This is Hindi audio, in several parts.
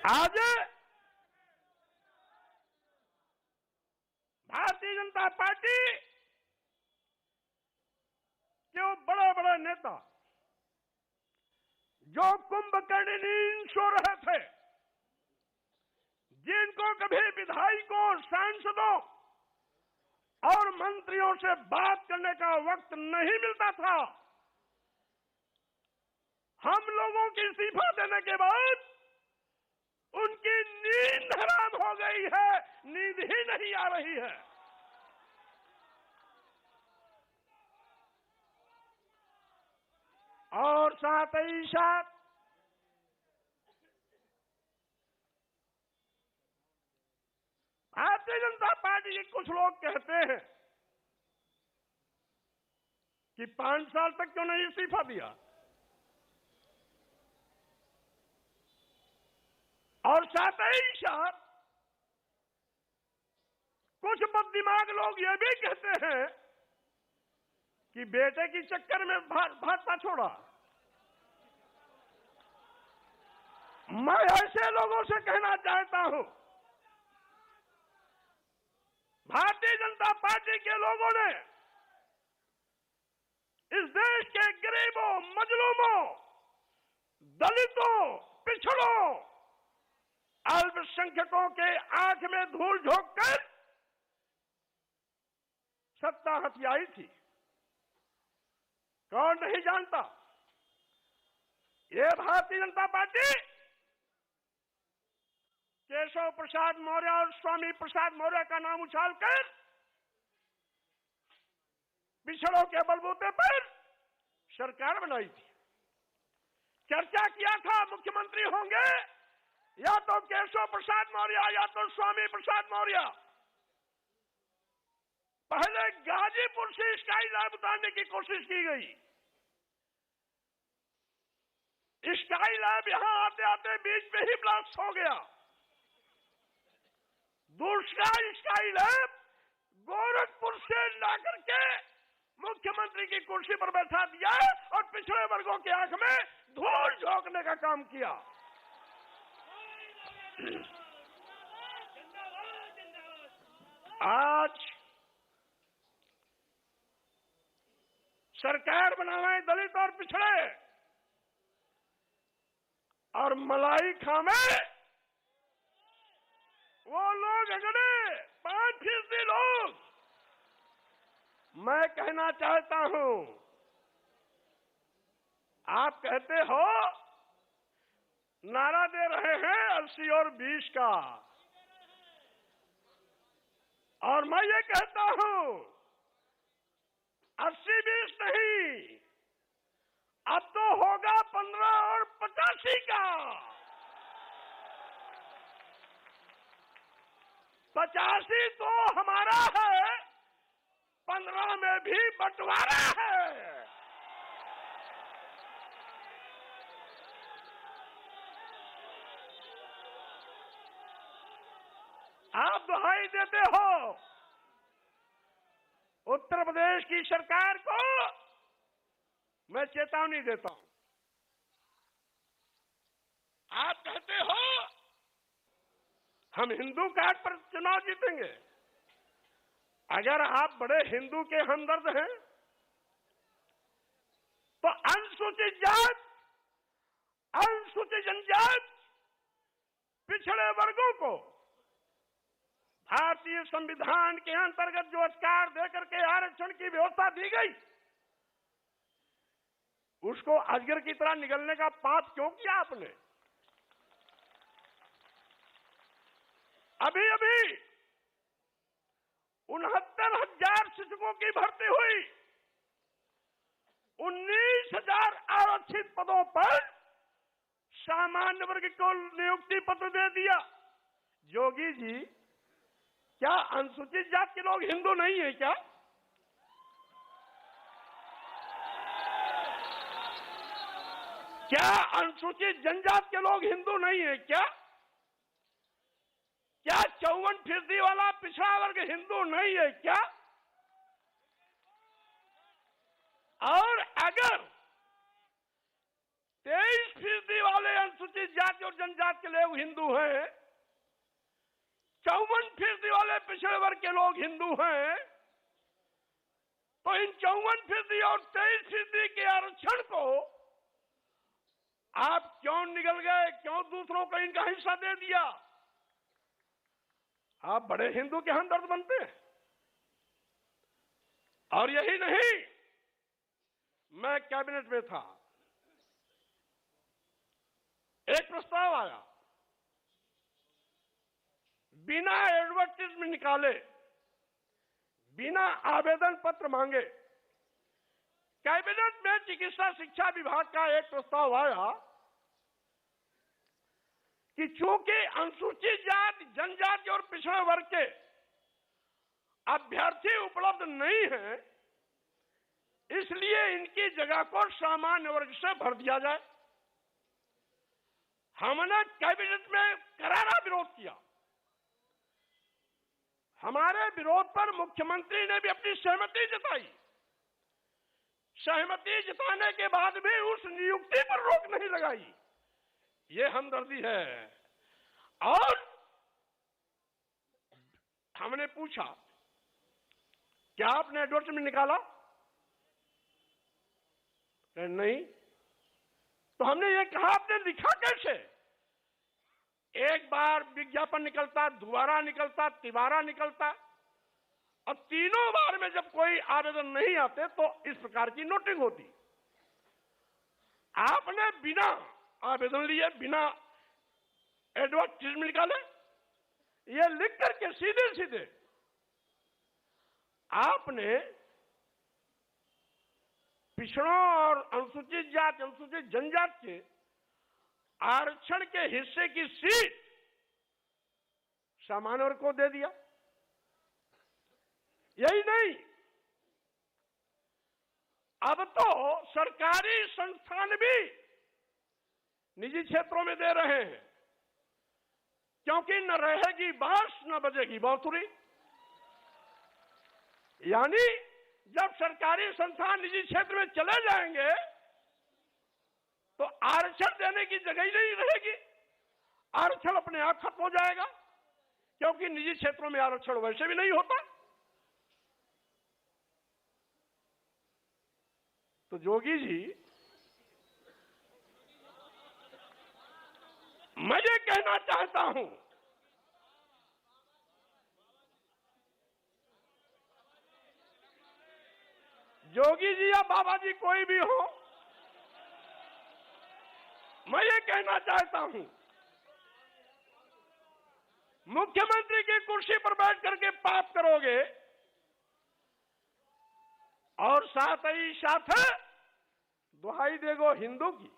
आज भारतीय जनता पार्टी के वो बड़े बड़े नेता जो कुंभकर्ण नींद सो रहे थे, जिनको कभी विधायकों, सांसदों और मंत्रियों से बात करने का वक्त नहीं मिलता था, हम लोगों की इस्तीफा देने के बाद उनकी नींद हराम हो गई है, नींद ही नहीं आ रही है। और साथ ही साथ भारतीय जनता पार्टी के कुछ लोग कहते हैं कि 5 साल तक क्यों नहीं इस्तीफा दिया, और साथ ही साथ कुछ बददिमाग लोग ये भी कहते हैं कि बेटे के चक्कर में भाजपा छोड़ा। मैं ऐसे लोगों से कहना चाहता हूं, भारतीय जनता पार्टी के लोगों ने इस देश के गरीबों, मजलूमों, दलितों, पिछड़ों, अल्पसंख्यकों के आंख में धूल झोंककर सत्ता हथियाई थी। कौन नहीं जानता? ये भारतीय जनता पार्टी केशव प्रसाद मौर्य और स्वामी प्रसाद मौर्य का नाम उछालकर पिछड़ों के बलबूते पर सरकार बनाई थी। चर्चा किया था मुख्यमंत्री होंगे या तो केशव प्रसाद मौर्य या तो स्वामी प्रसाद मौर्य। पहले गाजीपुर से स्काई लैब उतारने की कोशिश की गई। स्काई लैब यहां आते आते बीच में ही ब्लास्ट हो गया। दूसरा स्काई लैब गोरखपुर से लाकर के मुख्यमंत्री की कुर्सी पर बैठा दिया और पिछड़े वर्गों की आंख में धूल झोंकने का काम किया। आज सरकार बनाना है दलित और पिछड़े, और मलाई खामे वो लोग अगड़े 5% लोग। मैं कहना चाहता हूं, आप कहते हो नारा दे रहे हैं 80 और 20 का, और मैं ये कहता हूं 80-20 नहीं, अब तो होगा 15 और 85 का। 85 तो हमारा है, 15 में भी बंटवारा है। आप दुहाई देते हो उत्तर प्रदेश की सरकार को, मैं चेतावनी देता हूं। आप कहते हो हम हिंदू कार्ड पर चुनाव जीतेंगे। अगर आप बड़े हिंदू के हमदर्द हैं तो अनुसूचित जात, अनुसूचित जनजाति, पिछड़े वर्गों को भारतीय संविधान के अंतर्गत जो अधिकार देकर के आरक्षण की व्यवस्था दी गई, उसको अजगर की तरह निगलने का पाप क्यों किया आपने? अभी अभी 69,000 शिक्षकों की भर्ती हुई, 19,000 आरक्षित पदों पर सामान्य वर्ग को नियुक्ति पत्र दे दिया। योगी जी, क्या अनुसूचित जाति के लोग हिंदू नहीं है क्या? क्या अनुसूचित जनजाति के लोग हिंदू नहीं है क्या? क्या 54% वाला पिछड़ा वर्ग हिंदू नहीं है क्या? और अगर 23% वाले अनुसूचित जाति और जनजाति के लोग हिंदू हैं, 54% वाले पिछड़े वर्ग के लोग हिंदू हैं, तो इन 54% और 23% के आरक्षण को आप क्यों निगल गए? क्यों दूसरों को इनका हिस्सा दे दिया? आप बड़े हिंदू के हमदर्द बनते हैं। और यही नहीं, मैं कैबिनेट में था, एक प्रस्ताव आया, बिना एडवर्टाइजमेंट निकाले, बिना आवेदन पत्र मांगे, कैबिनेट में चिकित्सा शिक्षा विभाग का एक प्रस्ताव आया कि चूंकि अनुसूचित जाति, जनजाति और पिछड़े वर्ग के अभ्यर्थी उपलब्ध नहीं है, इसलिए इनकी जगह को सामान्य वर्ग से भर दिया जाए। हमने कैबिनेट में करारा विरोध किया। हमारे विरोध पर मुख्यमंत्री ने भी अपनी सहमति जताई। सहमति जताने के बाद भी उस नियुक्ति पर रोक नहीं लगाई। ये हमदर्दी है। और हमने पूछा, क्या आपने एडवर्टाइजमेंट निकाला? नहीं। तो हमने ये कहा, आपने लिखा कैसे? एक बार विज्ञापन निकलता, दोबारा निकलता, तिबारा निकलता, और तीनों बार में जब कोई आवेदन नहीं आते तो इस प्रकार की नोटिंग होती। आपने बिना आवेदन लिए, बिना एडवर्टाइजमेंट निकाले, ये लिख करके सीधे सीधे आपने पिछड़ों और अनुसूचित जाति, अनुसूचित जनजाति के आरक्षण के हिस्से की सीट सामान्य वर्ग को दे दिया। यही नहीं, अब तो सरकारी संस्थान भी निजी क्षेत्रों में दे रहे हैं, क्योंकि न रहेगी बांस न बजेगी बांसुरी। यानी जब सरकारी संस्थान निजी क्षेत्र में चले जाएंगे तो आरक्षण देने की जगह ही नहीं रहेगी। आरक्षण अपने आप खत्म हो जाएगा, क्योंकि निजी क्षेत्रों में आरक्षण वैसे भी नहीं होता। तो जोगी जी, मैं ये कहना चाहता हूं, जोगी जी या बाबा जी कोई भी हो, मैं ये कहना चाहता हूं, मुख्यमंत्री की कुर्सी पर बैठ करके पाप करोगे और साथ ही साथ दुहाई देगो हिंदू की।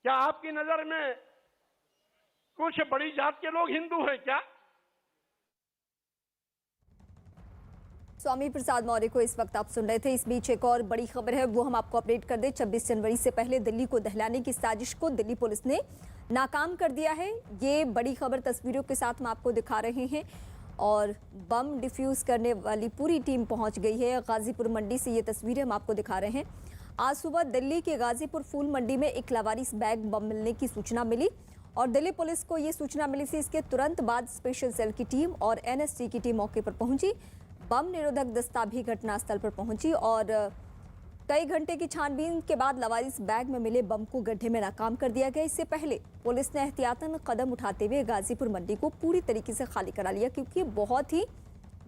क्या आपकी नजर में कुछ बड़ी जात के लोग हिंदू हैं क्या? स्वामी प्रसाद मौर्य को इस वक्त आप सुन रहे थे। इस बीच एक और बड़ी खबर है, वो हम आपको अपडेट कर दें। 26 जनवरी से पहले दिल्ली को दहलाने की साजिश को दिल्ली पुलिस ने नाकाम कर दिया है। ये बड़ी खबर तस्वीरों के साथ हम आपको दिखा रहे हैं, और बम डिफ्यूज करने वाली पूरी टीम पहुंच गई है। गाजीपुर मंडी से ये तस्वीरें हम आपको दिखा रहे हैं। आज सुबह दिल्ली के गाजीपुर फूल मंडी में एक लावारिस बैग बम मिलने की सूचना मिली, और दिल्ली पुलिस को ये सूचना मिली थी। इसके तुरंत बाद स्पेशल सेल की टीम और एनएसटी की टीम मौके पर पहुंची। बम निरोधक दस्ता भी घटनास्थल पर पहुंची, और कई घंटे की छानबीन के बाद लावारिस बैग में मिले बम को गड्ढे में नाकाम कर दिया गया। इससे पहले पुलिस ने एहतियातन कदम उठाते हुए गाजीपुर मंडी को पूरी तरीके से खाली करा लिया, क्योंकि ये बहुत ही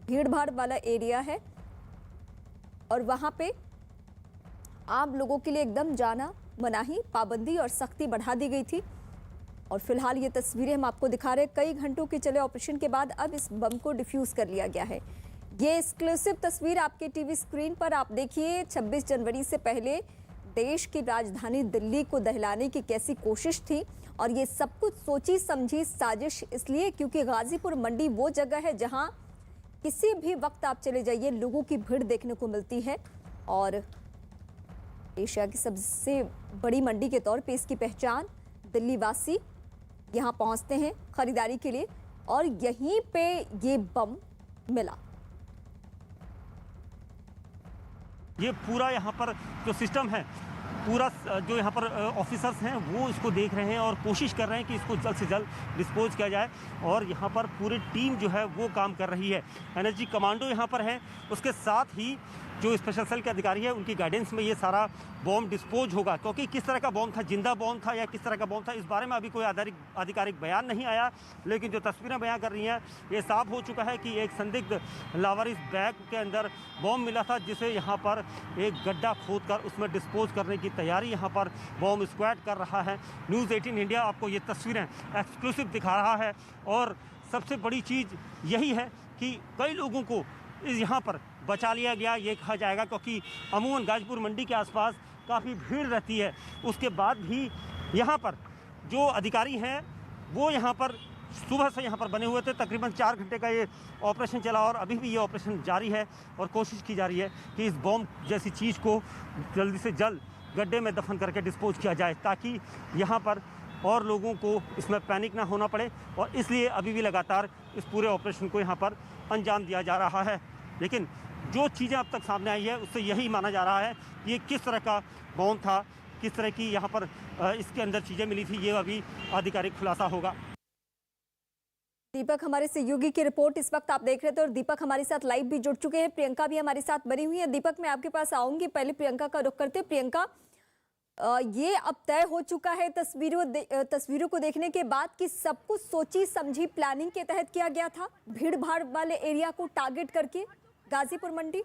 भीड़ भाड़ वाला एरिया है और वहां पे आम लोगों के लिए एकदम जाना मनाही, पाबंदी और सख्ती बढ़ा दी गई थी। और फिलहाल ये तस्वीरें हम आपको दिखा रहे हैं। कई घंटों के चले ऑपरेशन के बाद अब इस बम को डिफ्यूज कर लिया गया है। ये एक्सक्लूसिव तस्वीर आपके टीवी स्क्रीन पर आप देखिए। 26 जनवरी से पहले देश की राजधानी दिल्ली को दहलाने की कैसी कोशिश थी, और ये सब कुछ सोची समझी साजिश इसलिए क्योंकि गाजीपुर मंडी वो जगह है जहां किसी भी वक्त आप चले जाइए लोगों की भीड़ देखने को मिलती है, और एशिया की सबसे बड़ी मंडी के तौर पे इसकी पहचान। दिल्ली वासी यहाँ पहुँचते हैं खरीदारी के लिए, और यहीं पे ये बम मिला। ये पूरा यहाँ पर जो सिस्टम है पूरा जो यहाँ पर ऑफिसर्स हैं वो इसको देख रहे हैं और कोशिश कर रहे हैं कि इसको जल्द से जल्द डिस्पोज किया जाए। और यहाँ पर पूरी टीम जो है वो काम कर रही है। एनएसजी कमांडो यहाँ पर है, उसके साथ ही जो स्पेशल सेल के अधिकारी है उनकी गाइडेंस में ये सारा बॉम्ब डिस्पोज होगा। क्योंकि किस तरह का बॉम्ब था, जिंदा बॉम्ब था या किस तरह का बॉम्ब था, इस बारे में अभी कोई आधिकारिक बयान नहीं आया। लेकिन जो तस्वीरें बयां कर रही हैं ये साफ हो चुका है कि एक संदिग्ध लावारिस बैग के अंदर बॉम्ब मिला था, जिसे यहाँ पर एक गड्ढा खोदकर उसमें डिस्पोज करने की तैयारी यहाँ पर बॉम्ब स्क्वाड कर रहा है। न्यूज़ 18 इंडिया आपको ये तस्वीरें एक्सक्लूसिव दिखा रहा है। और सबसे बड़ी चीज़ यही है कि कई लोगों को यहाँ पर बचा लिया गया, ये कहा जाएगा, क्योंकि अमूमन गाजीपुर मंडी के आसपास काफ़ी भीड़ रहती है। उसके बाद भी यहाँ पर जो अधिकारी हैं वो यहाँ पर सुबह से यहाँ पर बने हुए थे। तकरीबन 4 घंटे का ये ऑपरेशन चला और अभी भी ये ऑपरेशन जारी है और कोशिश की जा रही है कि इस बॉम्ब जैसी चीज़ को जल्दी से जल्द गड्ढे में दफन करके डिस्पोज किया जाए, ताकि यहाँ पर और लोगों को इसमें पैनिक ना होना पड़े। और इसलिए अभी भी लगातार इस पूरे ऑपरेशन को यहाँ पर अंजाम दिया जा रहा है। लेकिन जो चीज़ें अब तक सामने आई है उससे यही माना जा रहा है कि ये किस तरह का बॉम्ब था, किस तरह की यहाँ पर इसके अंदर चीज़ें मिली थी, ये अभी आधिकारिक खुलासा होगा। दीपक हमारे सहयोगी की रिपोर्ट इस वक्त आप देख रहे थे और दीपक हमारे साथ लाइव भी जुड़ चुके हैं। प्रियंका भी हमारे साथ बनी हुई है। दीपक, मैं आपके पास आऊंगी, पहले प्रियंका का रुख करते। प्रियंका, ये अब तय हो चुका है तस्वीरों को देखने के बाद कि सब कुछ सोची समझी प्लानिंग के तहत किया गया था, भीड़ भाड़ वाले एरिया को टारगेट करके गाजीपुर मंडी?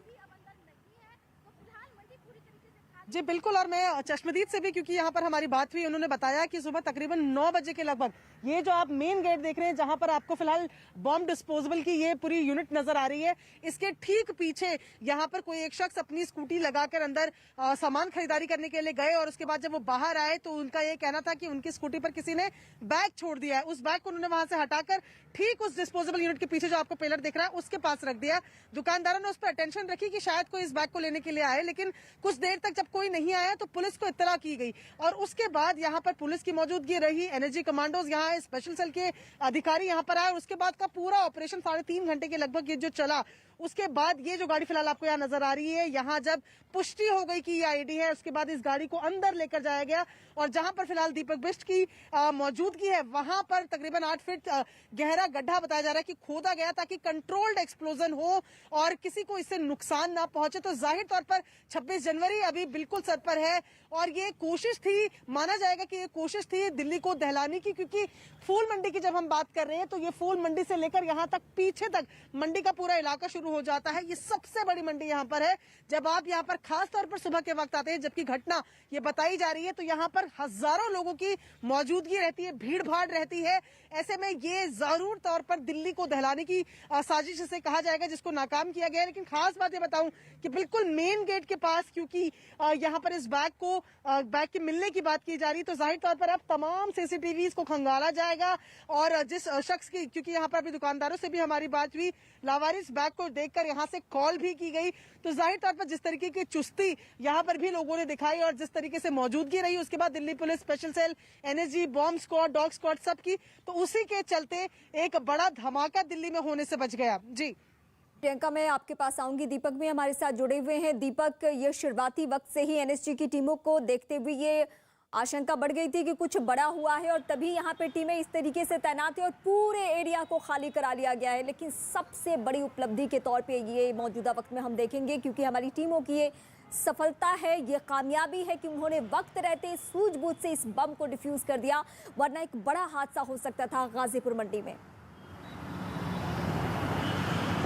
जी बिल्कुल, और मैं चश्मदीद से भी, क्योंकि यहाँ पर हमारी बात हुई, उन्होंने बताया कि सुबह तकरीबन 9 बजे के लगभग ये जो आप मेन गेट देख रहे हैं जहाँ पर आपको फिलहाल बॉम्ब डिस्पोजेबल की ये पूरी यूनिट नजर आ रही है, इसके ठीक पीछे यहाँ पर कोई एक शख्स अपनी स्कूटी लगाकर अंदर सामान खरीदारी करने के लिए गए और उसके बाद जब वो बाहर आए तो उनका ये कहना था कि उनकी स्कूटी पर किसी ने बैग छोड़ दिया है। उस बैग को उन्होंने वहां से हटाकर ठीक उस डिस्पोजेबल यूनिट के पीछे जो आपको पिलर दिख रहा है उसके पास रख दिया। दुकानदारों ने उस पर अटेंशन रखी कि शायद कोई इस बैग को लेने के लिए आए, लेकिन कुछ देर तक जब कोई नहीं आया तो पुलिस को इत्तला की गई और उसके बाद यहाँ पर पुलिस की मौजूदगी रही। एनएसजी कमांडोज यहाँ स्पेशल सेल के अधिकारी यहाँ पर आए और उसके बाद का पूरा ऑपरेशन 3.5 घंटे के लगभग ये जो चला, उसके बाद ये जो गाड़ी फिलहाल आपको यहाँ नजर आ रही है, यहाँ जब पुष्टि हो गई कि ये आईडी है, उसके बाद इस गाड़ी को अंदर लेकर जाया गया और जहां पर फिलहाल दीपक बिष्ट की मौजूदगी है वहां पर तकरीबन 8 फीट गहरा गड्ढा बताया जा रहा है कि खोदा गया ताकि कंट्रोल्ड एक्सप्लोजन हो और किसी को इससे नुकसान ना पहुंचे। तो जाहिर तौर पर 26 जनवरी अभी बिल्कुल सर पर है और ये कोशिश थी, माना जाएगा कि ये कोशिश थी दिल्ली को दहलाने की, क्योंकि फूल मंडी की जब हम बात कर रहे हैं तो ये फूल मंडी से लेकर यहाँ तक पीछे तक मंडी का पूरा इलाका शुरू हो जाता है। ये सबसे बड़ी मंडी यहाँ पर है। जब आप यहाँ पर खास तौर पर सुबह के वक्त आते हैं जबकि घटना ये बताई जा रही है तो यहाँ पर हजारों लोगों की मौजूदगी रहती है, भीड़ भाड़ रहती है। ऐसे में ये जरूर तौर पर दिल्ली को दहलाने की साजिश से कहा जाएगा जिसको नाकाम किया गया है। लेकिन खास बात ये बताऊं कि बिल्कुल मेन गेट के पास, क्योंकि यहाँ पर इस बैग के मिलने की बात की जा रही तो जाहिर तौर पर अब तमाम सीसीटीवीज को खंगाला जाएगा और जिस शख्स की, क्योंकि यहाँ पर अभी दुकानदारों से भी हमारी बात हुई, लावारिस बैग को देखकर यहाँ से कॉल भी की गई तो जाहिर तौर पर जिस तरीके की चुस्ती यहाँ पर भी लोगों ने दिखाई और जिस तरीके से मौजूदगी रही, उसके बाद Delhi police, special cell, NSG, bomb squad, dog squad सब की, तो उसी के चलते एक बड़ा धमाका दिल्ली में होने से बच गया। जी प्रियंका, मैं आपके पास आऊंगी। दीपक भी हमारे साथ जुड़े हुए हैं। दीपक, ये शुरुआती वक्त से ही एनएसजी की टीमों को देखते हुए ये आशंका बढ़ गई थी कि कुछ बड़ा हुआ है और तभी यहाँ पे टीमें इस तरीके से तैनात है और पूरे एरिया को खाली करा लिया गया है। लेकिन सबसे बड़ी उपलब्धि के तौर पे ये मौजूदा वक्त में हम देखेंगे, क्योंकि हमारी टीमों की ये सफलता है, ये कामयाबी है कि उन्होंने वक्त रहते सूझबूझ से इस बम को डिफ्यूज कर दिया, वरना एक बड़ा हादसा हो सकता था गाजीपुर मंडी में।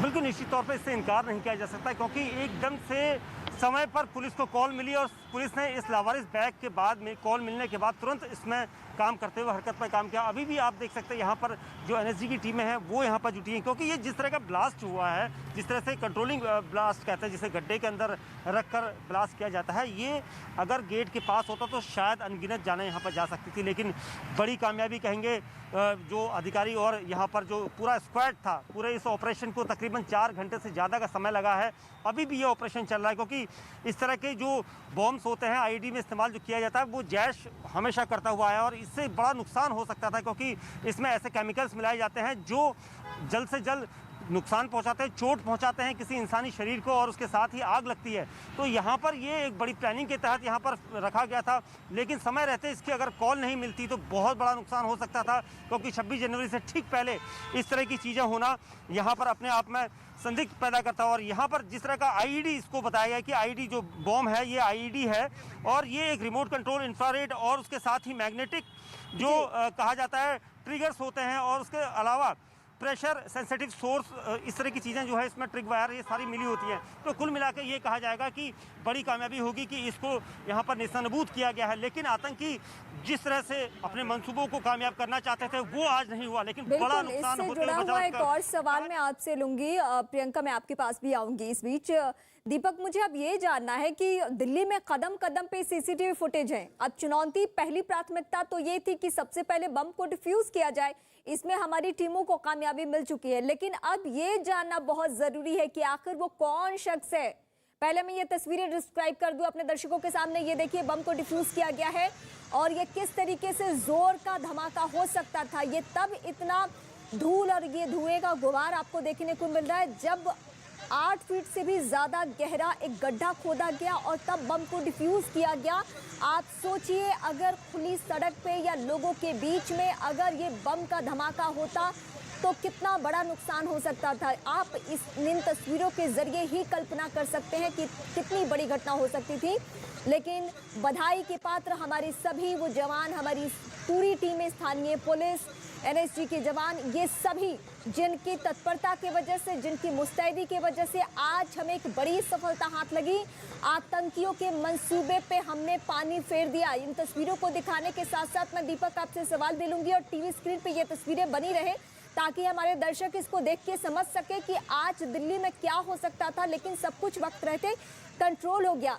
बिल्कुल निश्चित तौर पर इससे इनकार नहीं किया जा सकता, क्योंकि एकदम से समय पर पुलिस को कॉल मिली और पुलिस ने इस लावारिस बैग के बाद में कॉल मिलने के बाद तुरंत इसमें काम करते हुए हरकत पर काम किया। अभी भी आप देख सकते हैं यहाँ पर जो एनएसजी की टीमें हैं वो यहाँ पर जुटी हैं, क्योंकि ये जिस तरह का ब्लास्ट हुआ है, जिस तरह से कंट्रोलिंग ब्लास्ट कहते हैं, जिसे गड्ढे के अंदर रखकर ब्लास्ट किया जाता है, ये अगर गेट के पास होता तो शायद अनगिनत जाने यहाँ पर जा सकती थी। लेकिन बड़ी कामयाबी कहेंगे जो अधिकारी और यहाँ पर जो पूरा स्क्वाड था, पूरे इस ऑपरेशन को तकरीबन 4 घंटे से ज़्यादा का समय लगा है। अभी भी ये ऑपरेशन चल रहा है, क्योंकि इस तरह के जो बॉम्ब्स होते हैं आईडी में इस्तेमाल जो किया जाता है वो जैश हमेशा करता हुआ है और इससे बड़ा नुकसान हो सकता था, क्योंकि इसमें ऐसे केमिकल्स मिलाए जाते हैं जो जल्द से जल्द नुकसान पहुंचाते हैं, चोट पहुंचाते हैं किसी इंसानी शरीर को और उसके साथ ही आग लगती है। तो यहाँ पर ये एक बड़ी प्लानिंग के तहत यहाँ पर रखा गया था, लेकिन समय रहते इसकी अगर कॉल नहीं मिलती तो बहुत बड़ा नुकसान हो सकता था, क्योंकि 26 जनवरी से ठीक पहले इस तरह की चीज़ें होना यहाँ पर अपने आप में संदिग्ध पैदा करता है। और यहाँ पर जिस तरह का आईईडी इसको बताया गया कि आईईडी जो बॉम्ब है ये आईईडी है, और ये एक रिमोट कंट्रोल इंफ्रारेड और उसके साथ ही मैग्नेटिक जो कहा जाता है ट्रिगर्स होते हैं, और उसके अलावा प्रेशर सेंसिटिव सोर्स, इस तरह की चीज़ें जो है इसमें ट्रिग वायर ये सारी मिली होती हैं। तो कुल मिलाकर ये कहा जाएगा कि बड़ी कामयाबी होगी कि इसको यहाँ पर निशानबूद किया गया है। लेकिन आतंकी जिस तरह से अपने मंसूबों को कामयाब करना चाहते थे वो आज नहीं हुआ, लेकिन बड़ा नुकसान इससे जुड़ा हुआ एक और सवाल मैं आपसे लूंगी। प्रियंका, मैं आपके पास भी आऊंगी इस बीच। दीपक, मुझे अब ये जानना है कि दिल्ली में कदम कदम पे सीसीटीवी फुटेज है। अब चुनौती, पहली प्राथमिकता तो ये थी कि सबसे पहले बम को डिफ्यूज किया जाए, इसमें हमारी टीमों को कामयाबी मिल चुकी है, लेकिन अब ये जानना बहुत जरूरी है कि आखिर वो कौन शख्स है। पहले मैं ये तस्वीरें डिस्क्राइब कर दूं अपने दर्शकों के सामने। ये देखिए, बम को डिफ्यूज किया गया है और ये किस तरीके से जोर का धमाका हो सकता था। ये तब इतना धूल और ये धुएं का गुबार आपको देखने को मिल रहा है जब 8 फीट से भी ज्यादा गहरा एक गड्ढा खोदा गया और तब बम को डिफ्यूज किया गया। आप सोचिए, अगर खुली सड़क पे या लोगों के बीच में अगर ये बम का धमाका होता तो कितना बड़ा नुकसान हो सकता था। आप इन तस्वीरों के जरिए ही कल्पना कर सकते हैं कि कितनी बड़ी घटना हो सकती थी। लेकिन बधाई के पात्र हमारे सभी वो जवान, हमारी पूरी टीमें, स्थानीय पुलिस, एनएसजी के जवान, ये सभी जिनकी तत्परता की वजह से, जिनकी मुस्तैदी की वजह से आज हमें एक बड़ी सफलता हाथ लगी। आतंकियों के मंसूबे पे हमने पानी फेर दिया। इन तस्वीरों को दिखाने के साथ साथ मैं दीपक आपसे सवाल भी लूंगी और टीवी स्क्रीन पे ये तस्वीरें बनी रहे ताकि हमारे दर्शक इसको देख के समझ सके कि आज दिल्ली में क्या हो सकता था, लेकिन सब कुछ वक्त रहते कंट्रोल हो गया।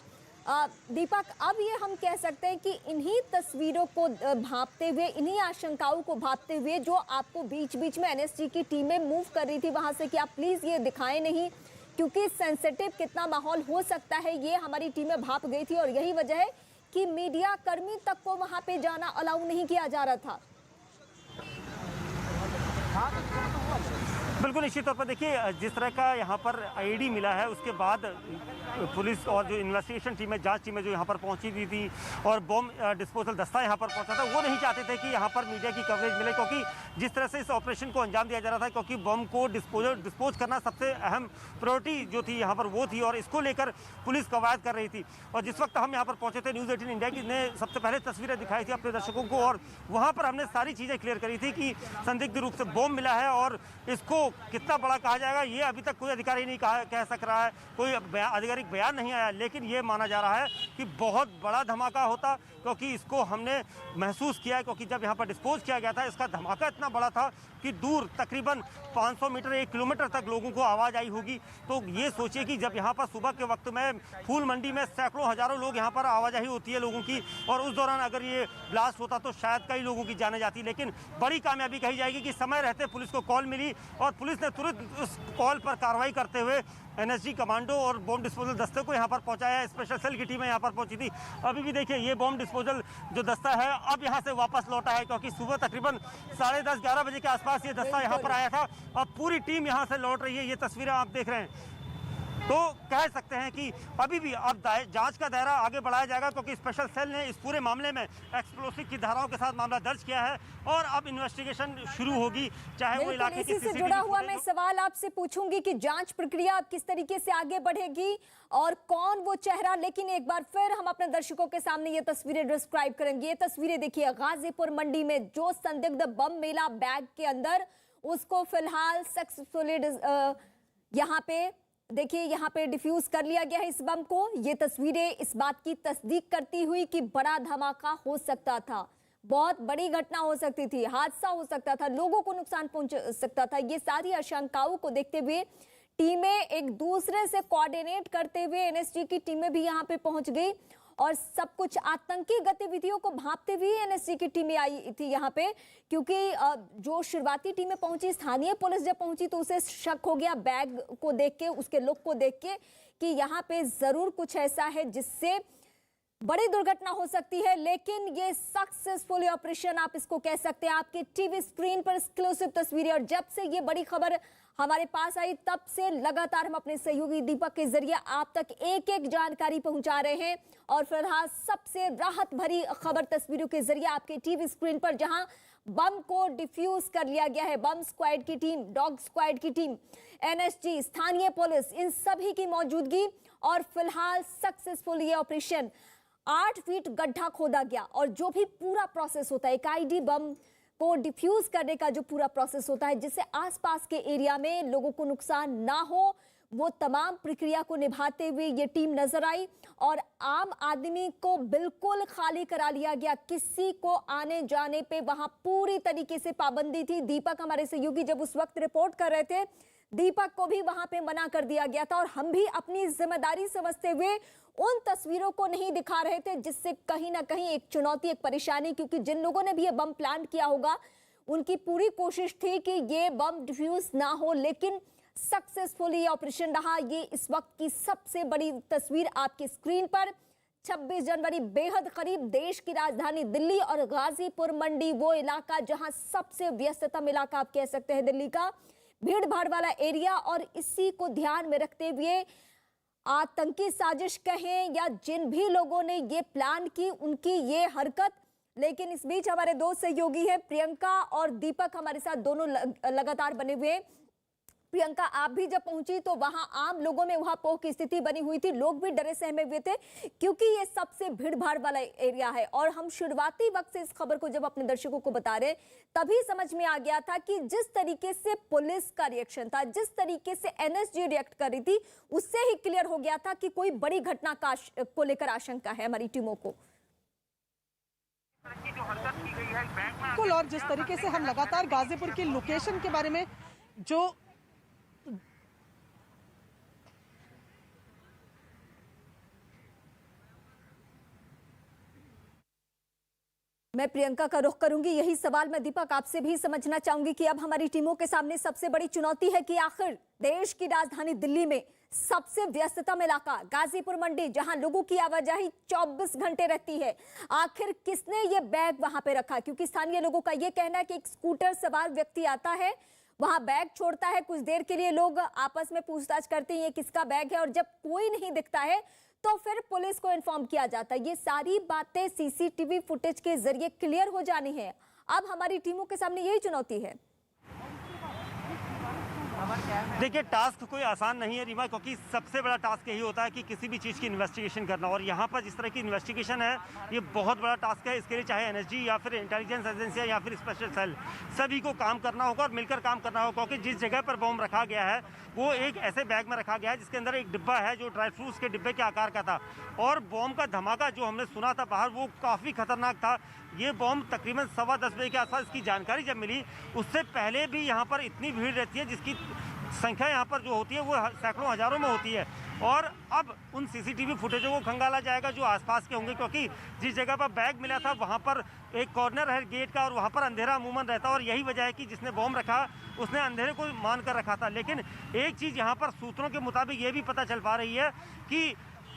दीपक, अब ये हम कह सकते हैं कि इन्हीं तस्वीरों को भांपते हुए, इन्हीं आशंकाओं को भांपते हुए जो आपको बीच बीच में एनएसजी की टीमें मूव कर रही थी वहां से कि आप प्लीज ये दिखाएं नहीं, क्योंकि सेंसिटिव कितना माहौल हो सकता है ये हमारी टीमें भांप गई थी और यही वजह है कि मीडिया कर्मी तक को वहां पे जाना अलाउ नहीं किया जा रहा था। बिल्कुल निश्चित तौर पर देखिए, जिस तरह का यहाँ पर आईडी मिला है उसके बाद पुलिस और जो इन्वेस्टिगेशन टीमें, जांच टीमें जो यहाँ पर पहुंची हुई थी और बॉम्ब डिस्पोजल दस्ता यहाँ पर पहुंचा था, वो नहीं चाहते थे कि यहाँ पर मीडिया की कवरेज मिले, क्योंकि जिस तरह से इस ऑपरेशन को अंजाम दिया जा रहा था, क्योंकि बॉम्ब को डिस्पोज करना सबसे अहम प्रायोरिटी जो थी यहाँ पर वो थी और इसको लेकर पुलिस कवायद कर रही थी। और जिस वक्त हम यहाँ पर पहुंचे थे, न्यूज़ 18 इंडिया ने सबसे पहले तस्वीरें दिखाई थी अपने दर्शकों को और वहाँ पर हमने सारी चीज़ें क्लियर करी थी कि संदिग्ध रूप से बॉम्ब मिला है और इसको कितना बड़ा कहा जाएगा ये अभी तक कोई अधिकारी नहीं कह सक रहा है, कोई आधिकारिक बयान नहीं आया, लेकिन ये माना जा रहा है कि बहुत बड़ा धमाका होता, क्योंकि इसको हमने महसूस किया है, क्योंकि जब यहाँ पर डिस्पोज किया गया था इसका धमाका इतना बड़ा था कि दूर तकरीबन 500 मीटर 1 किलोमीटर तक लोगों को आवाज़ आई होगी। तो ये सोचिए कि जब यहाँ पर सुबह के वक्त में फूल मंडी में सैकड़ों हजारों लोग यहाँ पर आवाजाही होती है लोगों की, और उस दौरान अगर ये ब्लास्ट होता तो शायद कई लोगों की जाने जाती। लेकिन बड़ी कामयाबी कही जाएगी कि समय रहते पुलिस को कॉल मिली और पुलिस ने तुरंत उस कॉल पर कार्रवाई करते हुए एनएसजी कमांडो और बॉम्ब डिस्पोजल दस्ते को यहाँ पर पहुँचाया। स्पेशल सेल की टीमें यहाँ पर पहुँची थी। अभी भी देखिए, ये बॉम्ब डिस्पोजल जो दस्ता है अब यहाँ से वापस लौटा है, क्योंकि सुबह तकरीबन 10:30-11 बजे के आसपास ये दस्ता यहाँ पर आया था। अब पूरी टीम यहाँ से लौट रही है। ये तस्वीरें आप देख रहे हैं, तो कह सकते हैं कि अभी भी अब जांच का दायरा आगे बढ़ाया जाएगा, क्योंकि स्पेशल सेल ने इस पूरे मामले में एक्सप्लोसिव की धाराओं के साथ मामला दर्ज किया है और अब इन्वेस्टिगेशन शुरू होगी, चाहे वो इलाके की इसी से जुड़ा हुआ मैं सवाल आपसे पूछूंगी कि जांच प्रक्रिया अब किस तरीके से आगे बढ़ेगी और कौन वो चेहरा। लेकिन एक बार फिर हम अपने दर्शकों के सामने ये तस्वीरें डिस्क्राइब करेंगे। ये तस्वीरें देखिए, गाजीपुर मंडी में जो संदिग्ध बम मिला बैग के अंदर, उसको फिलहाल सक्सेसफुली यहाँ पे देखिए, यहाँ पे डिफ्यूज कर लिया गया है इस बम को। ये तस्वीरें इस बात की तस्दीक करती हुई कि बड़ा धमाका हो सकता था, बहुत बड़ी घटना हो सकती थी, हादसा हो सकता था, लोगों को नुकसान पहुंच सकता था। ये सारी आशंकाओं को देखते हुए टीमें एक दूसरे से कोऑर्डिनेट करते हुए एनएसजी की टीमें भी यहाँ पे पहुंच गई और सब कुछ आतंकी गतिविधियों को भांपते हुए एनएसजी की टीमें आई थी यहाँ पे, क्योंकि जो शुरुआती टीमें पहुंची, स्थानीय पुलिस जब पहुंची तो उसे शक हो गया बैग को देख के, उसके लुक को देख के कि यहाँ पे जरूर कुछ ऐसा है जिससे बड़ी दुर्घटना हो सकती है। लेकिन ये सक्सेसफुल ऑपरेशन आप इसको कह सकते हैं। आपके टीवी स्क्रीन पर एक्सक्लूसिव तस्वीरें, और जब से ये बड़ी खबर हमारे पास आई, तब से लगातार हम अपने सहयोगी दीपक के जरिए आप तक एक एक जानकारी पहुंचा रहे हैं। और फिलहाल सबसे राहत भरी खबर तस्वीरों के जरिए आपके टीवी स्क्रीन पर, जहां बम को डिफ्यूज कर लिया गया है। बम स्क्वाड की टीम, डॉग स्क्वाड की टीम, एनएसजी, स्थानीय पुलिस, इन सभी की मौजूदगी और फिलहाल सक्सेसफुल ये ऑपरेशन। 8 फीट गड्ढा खोदा गया और जो भी पूरा प्रोसेस होता है, एक आईडी बम को डिफ्यूज करने का जो पूरा प्रोसेस होता है, जिससे आसपास के एरिया में लोगों को नुकसान ना हो, वो तमाम प्रक्रिया को निभाते हुए ये टीम नजर आई। और आम आदमी को बिल्कुल खाली करा लिया गया, किसी को आने जाने पे वहां पूरी तरीके से पाबंदी थी। दीपक हमारे सहयोगी जब उस वक्त रिपोर्ट कर रहे थे, दीपक को भी वहां पे मना कर दिया गया था और हम भी अपनी जिम्मेदारी समझते हुए उन तस्वीरों को नहीं दिखा रहे थे, जिससे कहीं ना कहीं एक चुनौती, एक परेशानी, क्योंकि जिन लोगों ने भी ये बम प्लान किया होगा उनकी पूरी कोशिश थी कि ये बम डिफ्यूज ना हो, लेकिन सक्सेसफुली ये ऑपरेशन रहा। ये इस वक्त की सबसे बड़ी तस्वीर आपकी स्क्रीन पर। 26 जनवरी बेहद करीब देश की राजधानी दिल्ली और गाजीपुर मंडी, वो इलाका जहां सबसे व्यस्ततम इलाका आप कह सकते हैं दिल्ली का, भीड़ भाड़ वाला एरिया, और इसी को ध्यान में रखते हुए आतंकी साजिश कहें या जिन भी लोगों ने ये प्लान की उनकी ये हरकत। लेकिन इस बीच हमारे दो सहयोगी हैं, प्रियंका और दीपक हमारे साथ दोनों लगातार बने हुए हैं। प्रियंका, आप भी जब पहुंची तो वहां आम लोगों में वहां पोह की स्थिति बनी हुई थी, लोग भी डरे सहमे हुए थे क्योंकि ये सबसे भीड़ भाड़ वाला एरिया है। और हम शुरुआती वक्त से इस खबर को जब अपने दर्शकों को बता रहे, तभी समझ में आ गया था कि जिस तरीके से पुलिस का रिएक्शन था, जिस तरीके से एनएसजी रिएक्ट कर रही थी, उससे ही क्लियर हो गया था कि कोई बड़ी घटना को लेकर आशंका है हमारी टीमों को। बिल्कुल, और जिस तरीके से हम लगातार गाजीपुर की लोकेशन के बारे में जो मैं प्रियंका का रुख करूंगी, यही सवाल मैं दीपक आपसे भी समझना चाहूंगी कि अब हमारी टीमों के सामने सबसे बड़ी चुनौती है कि आखिर देश की राजधानी दिल्ली में सबसे व्यस्ततम इलाका गाजीपुर मंडी, जहां लोगों की आवाजाही 24 घंटे रहती है, आखिर किसने ये बैग वहां पे रखा? क्योंकि स्थानीय लोगों का ये कहना है कि एक स्कूटर सवार व्यक्ति आता है, वहां बैग छोड़ता है, कुछ देर के लिए लोग आपस में पूछताछ करते हैं ये किसका बैग है, और जब कोई नहीं दिखता है तो फिर पुलिस को इन्फॉर्म किया जाता है। ये सारी बातें सीसीटीवी फुटेज के जरिए क्लियर हो जानी है। अब हमारी टीमों के सामने यही चुनौती है। देखिए, टास्क कोई आसान नहीं है रीमा, क्योंकि सबसे बड़ा टास्क यही होता है कि किसी भी चीज़ की इन्वेस्टिगेशन करना, और यहाँ पर जिस तरह की इन्वेस्टिगेशन है ये बहुत बड़ा टास्क है। इसके लिए चाहे एनएसजी या फिर इंटेलिजेंस एजेंसी या फिर स्पेशल सेल, सभी को काम करना होगा और मिलकर काम करना होगा। क्योंकि जिस जगह पर बम रखा गया है वो एक ऐसे बैग में रखा गया है जिसके अंदर एक डिब्बा है जो ड्राई फ्रूट्स के डिब्बे के आकार का था, और बम का धमाका जो हमने सुना था बाहर वो काफ़ी खतरनाक था। ये बम तकरीबन 10:15 बजे के आसपास इसकी जानकारी जब मिली, उससे पहले भी यहाँ पर इतनी भीड़ रहती है जिसकी संख्या यहाँ पर जो होती है वो सैकड़ों हजारों में होती है। और अब उन सीसीटीवी फुटेजों को खंगाला जाएगा जो आसपास के होंगे, क्योंकि जिस जगह पर बैग मिला था वहाँ पर एक कॉर्नर है गेट का और वहाँ पर अंधेरा अमूमन रहता है, और यही वजह है कि जिसने बम रखा उसने अंधेरे को मान कर रखा था। लेकिन एक चीज़ यहाँ पर सूत्रों के मुताबिक ये भी पता चल पा रही है कि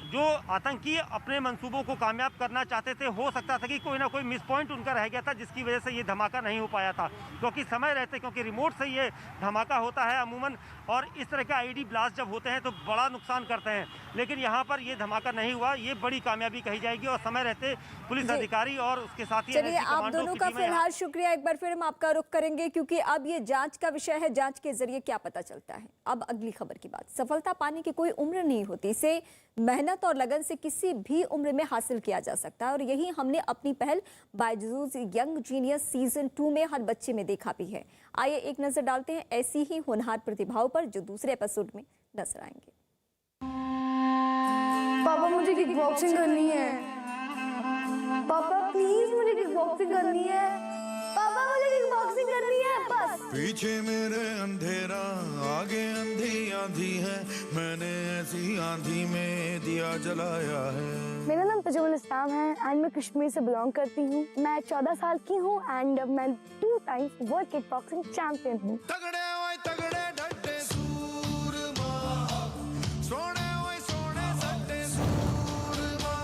जो आतंकी अपने मंसूबों को कामयाब करना चाहते थे, हो सकता था कि कोई ना कोई मिस पॉइंट उनका रह गया था जिसकी वजह से ये धमाका नहीं हो पाया था। क्योंकि समय रहते, क्योंकि रिमोट से ये धमाका होता है अमूमन, और इस तरह के आईडी ब्लास्ट जब होते हैं तो बड़ा नुकसान करते हैं, लेकिन यहाँ पर ये धमाका नहीं हुआ, ये बड़ी कामयाबी कही जाएगी। और समय रहते पुलिस अधिकारी और उसके साथ ही चलिए, आप दोनों का फिलहाल शुक्रिया। एक बार फिर हम आपका रुख करेंगे क्योंकि अब ये जांच का विषय है, जांच के जरिए क्या पता चलता है। अब अगली खबर की बात। सफलता पाने की कोई उम्र नहीं होती, इसे मेहनत और लगन से किसी भी उम्र में हासिल किया जा सकता है, और यही हमने अपनी पहल बायजूस यंग जीनियस सीजन 2 में हर बच्चे में देखा भी है। आइए एक नजर डालते हैं ऐसी ही होनहार प्रतिभाओं पर जो दूसरे एपिसोड में नजर आएंगे। पापा, मुझे किक बॉक्सिंग करनी है। पापा प्लीज, मुझे किक बॉक्सिंग करनी है। पापा, मुझे किक बॉक्सिंग करनी है बस। पीछे मेरे अंधेरा, आगे अंधी आंधी है, मैंने ऐसी आंधी में दिया जलाया है। मेरा नाम तजुल इस्लाम है एंड मैं कश्मीर से बिलोंग करती हूँ। मैं 14 साल की हूँ एंड मैं 2 times world kick boxing champion हूँ। तगड़े ओए तगड़े डड्डे सूरमा, सोने ओए सोने सट्टे सूरमा।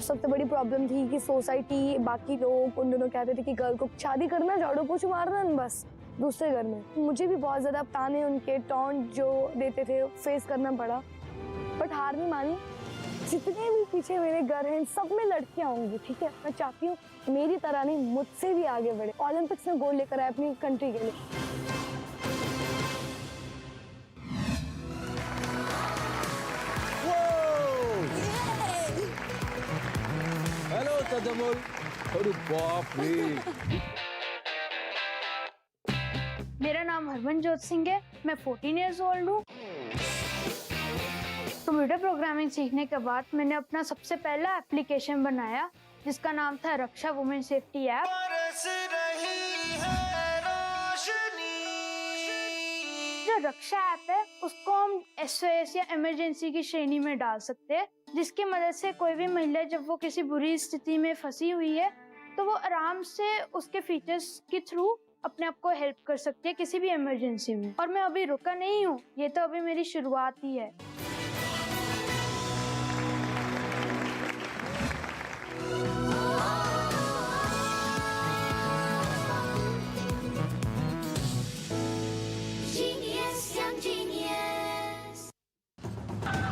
सबसे बड़ी प्रॉब्लम थी कि सोसाइटी, बाकी लोग उन दोनों कहते थे कि गर्ल को शादी करना, झाड़ू पोछा मारना बस। दूसरे घर में। मुझे भी बहुत ज्यादा ताने उनके टॉन्ट जो देते थे फेस करना पड़ा, बट हार नहीं मानी। जितने भी पीछे मेरे घर हैं सब में लड़कियां होंगी, ठीक है। मैं चाहती हूँ मेरी तरह नहीं, मुझसे भी आगे बढ़े, ओलंपिक्स में गोल्ड लेकर आए अपनी कंट्री के लिए। हेलो तजम्मुल। अरे बाप रे। मेरा नाम हरमनजोत सिंह है, मैं 14 इयर्स ओल्ड हूँ। कंप्यूटर प्रोग्रामिंग सीखने के बाद मैंने अपना सबसे पहला एप्लीकेशन बनाया जिसका नाम था रक्षा वुमेन सेफ्टी ऐप। जो रक्षा ऐप है उसको हम SOS या इमरजेंसी की श्रेणी में डाल सकते हैं, जिसकी मदद से कोई भी महिला जब वो किसी बुरी स्थिति में फंसी हुई है तो वो आराम से उसके फीचर्स के थ्रू अपने आप को हेल्प कर सकती है किसी भी इमरजेंसी में। और मैं अभी रुका नहीं हूँ, ये तो अभी मेरी शुरुआत ही है।